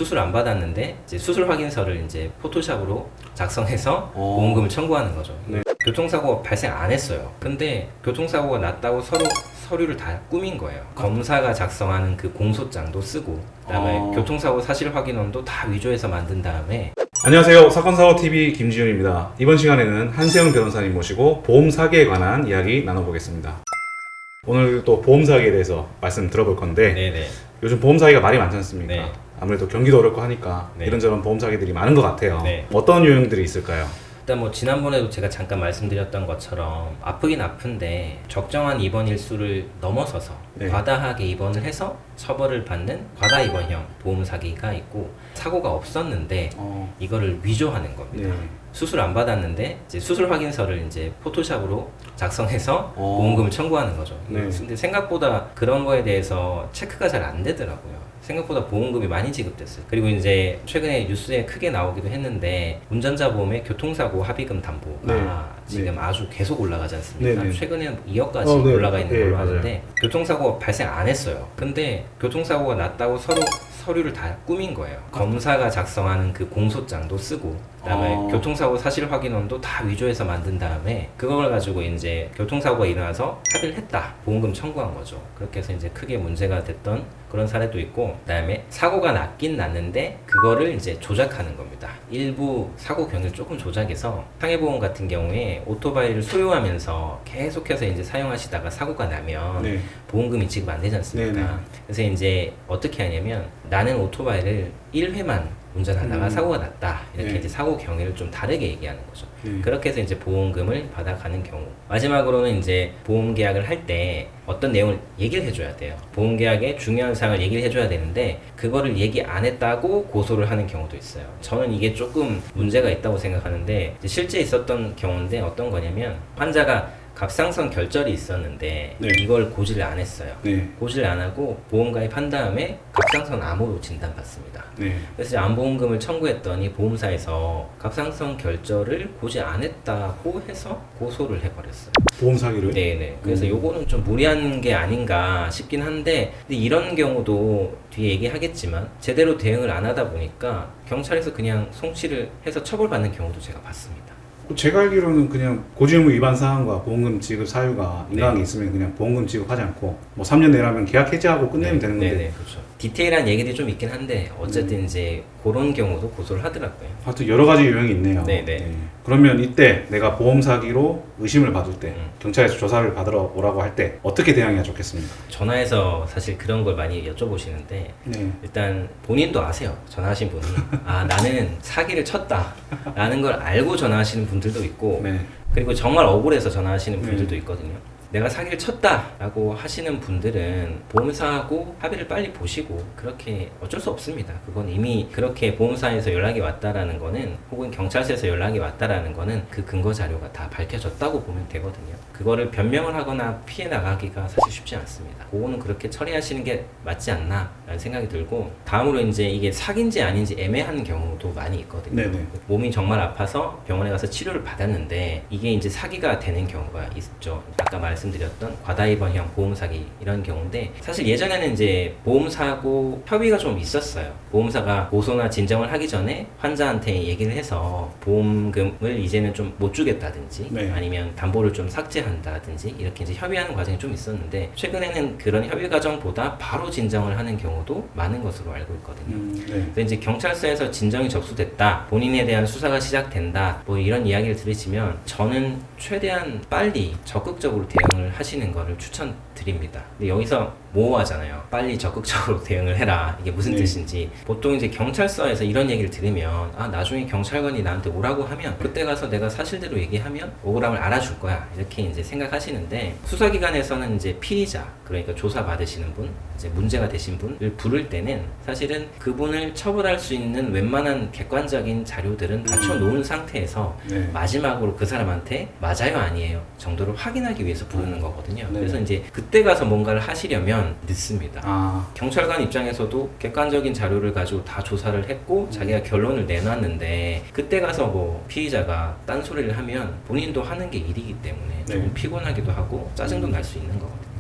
수술 안 받았는데 이제 수술 확인서를 이제 포토샵으로 작성해서 보험금을 청구하는 거죠. 네. 교통사고가 발생 안 했어요. 근데 교통사고가 났다고 서류를 다 꾸민 거예요. 검사가 작성하는 그 공소장도 쓰고, 그다음에 교통사고 사실 확인원도 다 위조해서 만든 다음에. 안녕하세요. 사건사고TV 김지훈입니다. 이번 시간에는 한세영 변호사님 모시고 보험 사기에 관한 이야기 나눠보겠습니다. 오늘 또 보험 사기에 대해서 말씀 들어볼 건데, 네네. 요즘 보험 사기가 말이 많지 않습니까? 네. 아무래도 경기도 어렵고 하니까 네. 이런저런 보험 사기들이 많은 것 같아요. 네. 어떤 유형들이 있을까요? 일단 뭐 지난번에도 제가 잠깐 말씀드렸던 것처럼 아프긴 아픈데 적정한 입원 일수를 넘어서서 네. 과다하게 입원을 해서 처벌을 받는 과다 입원형 보험 사기가 있고, 사고가 없었는데 이거를 위조하는 겁니다. 네. 수술 안 받았는데 이제 수술 확인서를 이제 포토샵으로 작성해서 보험금을 청구하는 거죠. 네. 근데 생각보다 그런 거에 대해서 체크가 잘 안 되더라고요. 생각보다 보험금이 많이 지급됐어요. 그리고 이제 최근에 뉴스에 크게 나오기도 했는데, 운전자 보험의 교통사고 합의금 담보가 네. 지금 네. 아주 계속 올라가지 않습니까? 네, 네. 최근에 2억까지 네. 올라가 있는 걸로 네, 아는데, 교통사고가 발생 안 했어요. 근데 교통사고가 났다고 서류를 다 꾸민 거예요. 검사가 작성하는 그 공소장도 쓰고, 그다음에 교통사고 사실 확인원도 다 위조해서 만든 다음에 그걸 가지고 이제 교통사고가 일어나서 합의를 했다, 보험금 청구한 거죠. 그렇게 해서 이제 크게 문제가 됐던 그런 사례도 있고, 그다음에 사고가 났긴 났는데 그거를 이제 조작하는 겁니다. 일부 사고 경위를 조금 조작해서, 상해보험 같은 경우에 오토바이를 소유하면서 계속해서 이제 사용하시다가 사고가 나면 네. 보험금이 지급 안 되지 않습니까? 네네. 그래서 이제 어떻게 하냐면, 나는 오토바이를 1회만 운전하다가 사고가 났다, 이렇게 네. 이제 사고 경위를 좀 다르게 얘기하는 거죠. 네. 그렇게 해서 이제 보험금을 받아가는 경우. 마지막으로는 이제 보험 계약을 할 때 어떤 내용을 얘기를 해줘야 돼요. 보험 계약의 중요한 사항을 얘기를 해줘야 되는데 그거를 얘기 안 했다고 고소를 하는 경우도 있어요. 저는 이게 조금 문제가 있다고 생각하는데, 이제 실제 있었던 경우인데 어떤 거냐면, 환자가 갑상선 결절이 있었는데 네. 이걸 고지를 안 했어요. 네. 고지를 안 하고 보험 가입한 다음에 갑상선 암으로 진단받습니다. 네. 그래서 암보험금을 청구했더니 보험사에서 갑상선 결절을 고지 안 했다고 해서 고소를 해버렸어요. 보험 사기를? 네네. 그래서 요거는 좀 무리한 게 아닌가 싶긴 한데, 근데 이런 경우도 뒤에 얘기하겠지만 제대로 대응을 안 하다 보니까 경찰에서 그냥 송치를 해서 처벌받는 경우도 제가 봤습니다. 제가 알기로는 그냥 고지의무 위반 사항과 보험금 지급 사유가 인과관계 네. 있으면 그냥 보험금 지급하지 않고 뭐 3년 내라면 계약 해지하고 끝내면 되는 건데, 네네, 그렇죠. 디테일한 얘기들이 좀 있긴 한데 어쨌든 이제 그런 경우도 고소를 하더라고요. 하여튼 여러 가지 유형이 있네요. 네네. 네. 그러면 이때 내가 보험 사기로 의심을 받을 때 음. 경찰에서 조사를 받으러 오라고 할 때 어떻게 대응해야 좋겠습니까? 전화해서 사실 그런 걸 많이 여쭤보시는데, 네. 일단 본인도 아세요. 전화하신 분이 아, 나는 사기를 쳤다 라는 걸 알고 전화하시는 분들도 있고, 네. 그리고 정말 억울해서 전화하시는 분들도 네. 있거든요. 내가 사기를 쳤다라고 하시는 분들은 보험사하고 합의를 빨리 보시고, 그렇게 어쩔 수 없습니다. 그건 이미 그렇게 보험사에서 연락이 왔다라는 거는, 혹은 경찰서에서 연락이 왔다라는 거는 그 근거 자료가 다 밝혀졌다고 보면 되거든요. 그거를 변명을 하거나 피해 나가기가 사실 쉽지 않습니다. 그거는 그렇게 처리하시는 게 맞지 않나 라는 생각이 들고, 다음으로 이제 이게 사기인지 아닌지 애매한 경우도 많이 있거든요. 네네. 몸이 정말 아파서 병원에 가서 치료를 받았는데 이게 이제 사기가 되는 경우가 있죠. 아까 말씀드렸던 과다입원형 보험사기, 이런 경우인데, 사실 예전에는 이제 보험사하고 협의가 좀 있었어요. 보험사가 고소나 진정을 하기 전에 환자한테 얘기를 해서 보험금을 이제는 좀 못 주겠다든지, 네. 아니면 담보를 좀 삭제한다든지, 이렇게 이제 협의하는 과정이 좀 있었는데, 최근에는 그런 협의 과정보다 바로 진정을 하는 경우도 많은 것으로 알고 있거든요. 네. 그래서 이제 경찰서에서 진정이 접수됐다, 본인에 대한 수사가 시작된다, 뭐 이런 이야기를 들으시면 저는 최대한 빨리 적극적으로 대응을 하시는 거를 추천드립니다. 근데 여기서 모호하잖아요. 빨리 적극적으로 대응을 해라, 이게 무슨 네. 뜻인지. 보통 이제 경찰서에서 이런 얘기를 들으면, 아, 나중에 경찰관이 나한테 오라고 하면 그때 가서 내가 사실대로 얘기하면 억울함을 알아줄 거야, 이렇게 이제 생각하시는데, 수사기관에서는 이제 피의자, 그러니까 조사 받으시는 분, 이제 문제가 되신 분을 부를 때는 사실은 그분을 처벌할 수 있는 웬만한 객관적인 자료들은 갖춰놓은 상태에서 네. 마지막으로 그 사람한테 맞아요 아니에요 정도를 확인하기 위해서 부르는 거거든요. 네. 그래서 이제 그때 가서 뭔가를 하시려면 늦습니다. 아. 경찰관 입장에서도 객관적인 자료를 가지고 다 조사를 했고 자기가 결론을 내놨는데, 그때 가서 뭐 피의자가 딴소리를 하면 본인도 하는 게 일이기 때문에 조금 네. 피곤하기도 하고 짜증도 날 수 있는 거거든요.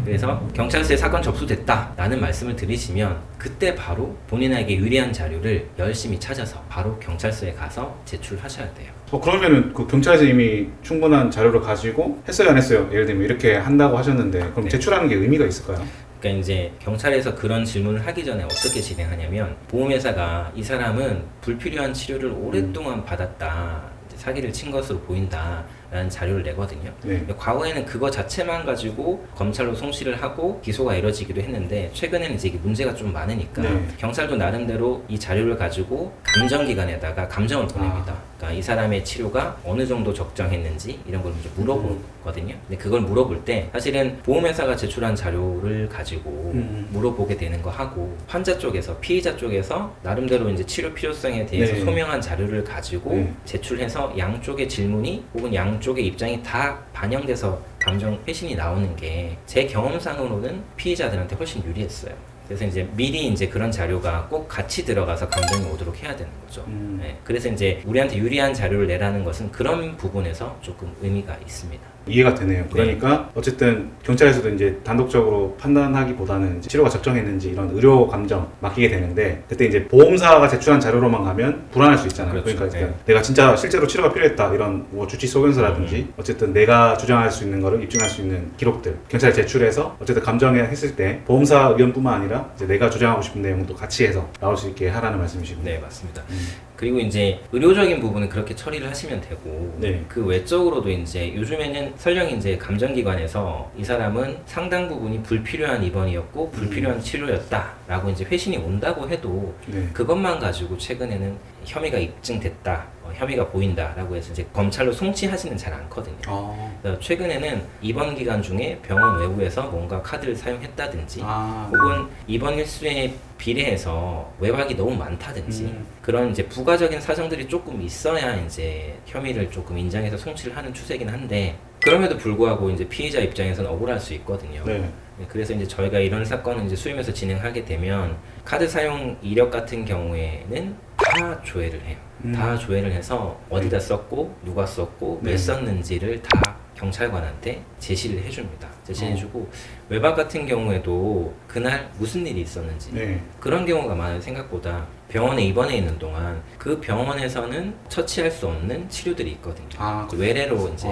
그래서 경찰서에 사건 접수됐다라는 말씀을 드리시면 그때 바로 본인에게 유리한 자료를 열심히 찾아서 바로 경찰서에 가서 제출하셔야 돼요. 그러면은 그 경찰에서 이미 충분한 자료를 가지고 했어요, 안 했어요? 예를 들면 이렇게 한다고 하셨는데 그럼 네. 제출하는 게 의미가 있을까요? 그러니까 이제 경찰에서 그런 질문을 하기 전에 어떻게 진행하냐면 보험회사가 이 사람은 불필요한 치료를 오랫동안 받았다, 이제 사기를 친 것으로 보인다라는 자료를 내거든요. 네. 과거에는 그거 자체만 가지고 검찰로 송치를 하고 기소가 이뤄지기도 했는데 최근에는 이제 이게 문제가 좀 많으니까 네. 경찰도 나름대로 이 자료를 가지고 감정기관에다가 감정을 보냅니다. 그러니까 이 사람의 치료가 어느 정도 적정했는지 이런 걸 이제 물어보거든요. 근데 그걸 물어볼 때 사실은 보험회사가 제출한 자료를 가지고 물어보게 되는 거 하고 환자 쪽에서 피의자 쪽에서 나름대로 이제 치료 필요성에 대해서 네. 소명한 자료를 가지고 네. 제출해서 양쪽의 질문이 혹은 양쪽의 입장이 다 반영돼서 감정 회신이 나오는 게 제 경험상으로는 피의자들한테 훨씬 유리했어요. 그래서 이제 미리 이제 그런 자료가 꼭 같이 들어가서 감정이 오도록 해야 되는 거죠. 네. 그래서 이제 우리한테 유리한 자료를 내라는 것은 그런 부분에서 조금 의미가 있습니다. 이해가 되네요. 그러니까 어쨌든 경찰에서도 이제 단독적으로 판단하기보다는 이제 치료가 적정했는지 이런 의료 감정 맡기게 되는데 그때 이제 보험사가 제출한 자료로만 가면 불안할 수 있잖아요. 그렇죠. 그러니까 네. 내가 진짜 실제로 치료가 필요했다 이런 뭐 주치 소견서라든지 어쨌든 내가 주장할 수 있는 거를 입증할 수 있는 기록들 경찰에 제출해서 어쨌든 감정에 했을 때 보험사 의견뿐만 아니라 이제 내가 주장하고 싶은 내용도 같이 해서 나올 수 있게 하라는 말씀이시군요. 네, 맞습니다. 그리고 이제 의료적인 부분은 그렇게 처리를 하시면 되고 네. 그 외적으로도 이제 요즘에는 설령 이제 감정기관에서 이 사람은 상당 부분이 불필요한 입원이었고 불필요한 치료였다라고 이제 회신이 온다고 해도 네. 그것만 가지고 최근에는 혐의가 입증됐다, 혐의가 보인다라고 해서 이제 검찰로 송치하지는 잘 않거든요. 그래서 최근에는 입원 기간 중에 병원 외부에서 뭔가 카드를 사용했다든지 혹은 입원 일수에 비례해서 외박이 너무 많다든지 그런 이제 부가적인 사정들이 조금 있어야 이제 혐의를 조금 인정해서 송치를 하는 추세긴 한데 그럼에도 불구하고 이제 피해자 입장에서는 억울할 수 있거든요. 네. 네, 그래서 이제 저희가 이런 사건을 이제 수임해서 진행하게 되면 카드 사용 이력 같은 경우에는 다 조회를 해요. 다 조회를 해서 어디다 썼고 누가 썼고 왜 썼는지를 다 경찰관한테 제시를 해줍니다. 제시해주고 외박 같은 경우에도 그날 무슨 일이 있었는지 네. 그런 경우가 많아요. 생각보다 병원에 입원해 있는 동안 그 병원에서는 처치할 수 없는 치료들이 있거든요. 외래로 이제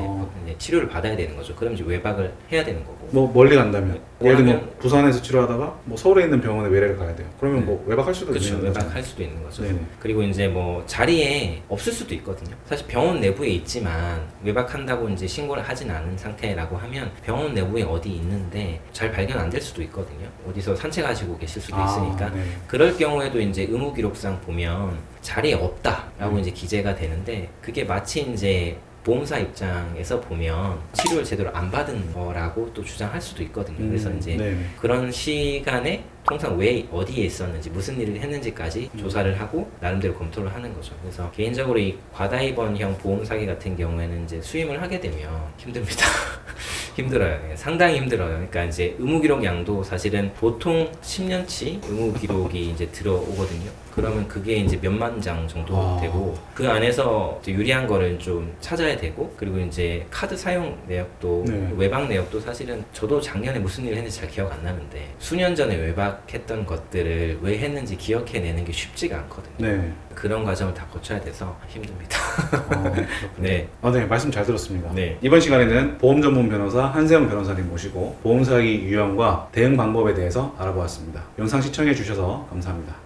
치료를 받아야 되는 거죠. 그럼 이제 외박을 해야 되는 거고. 뭐 멀리 간다면 예를 들면 그러면- 부산에서 치료하다가 뭐 서울에 있는 병원에 외래를 가야 돼요. 그러면 네. 뭐 외박할 수도 그렇죠. 있는 거잖아요. 외박할 수도 있는 거죠. 네네. 그리고 이제 뭐 자리에 없을 수도 있거든요. 사실 병원 내부에 있지만 외박한다고 이제 신고를 하진 않은 상태라고 하면 병원 내부에 어디 있는데 잘 발견 안 될 수도 있거든요. 어디서 산책하시고 계실 수도 있으니까. 네. 그럴 경우에도 이제 의무 기록상 보면 자리에 없다라고 이제 기재가 되는데 그게 마치 이제 보험사 입장에서 보면 치료를 제대로 안 받은 거라고 또 주장할 수도 있거든요. 그래서 이제 네네. 그런 시간에 통상 왜 어디에 있었는지 무슨 일을 했는지까지 조사를 하고 나름대로 검토를 하는 거죠. 그래서 개인적으로 이 과다입원형 보험 사기 같은 경우에는 이제 수임을 하게 되면 힘듭니다. 힘들어요. 예, 상당히 힘들어요. 그러니까 이제 의무 기록 양도 사실은 보통 10년치 의무 기록이 이제 들어오거든요. 그러면 그게 이제 몇만 장 정도 되고 그 안에서 이제 유리한 거를 좀 찾아야 되고 그리고 이제 카드 사용 내역도 외박 내역도 사실은 저도 작년에 무슨 일을 했는지 잘 기억 안 나는데 수년 전에 외박했던 것들을 왜 했는지 기억해내는 게 쉽지가 않거든요. 네. 그런 과정을 다 거쳐야 돼서 힘듭니다. 네. 네, 말씀 잘 들었습니다. 네. 이번 시간에는 보험 전문 변호사 한세영 변호사님 모시고 보험 사기 유형과 대응 방법에 대해서 알아보았습니다. 영상 시청해 주셔서 감사합니다.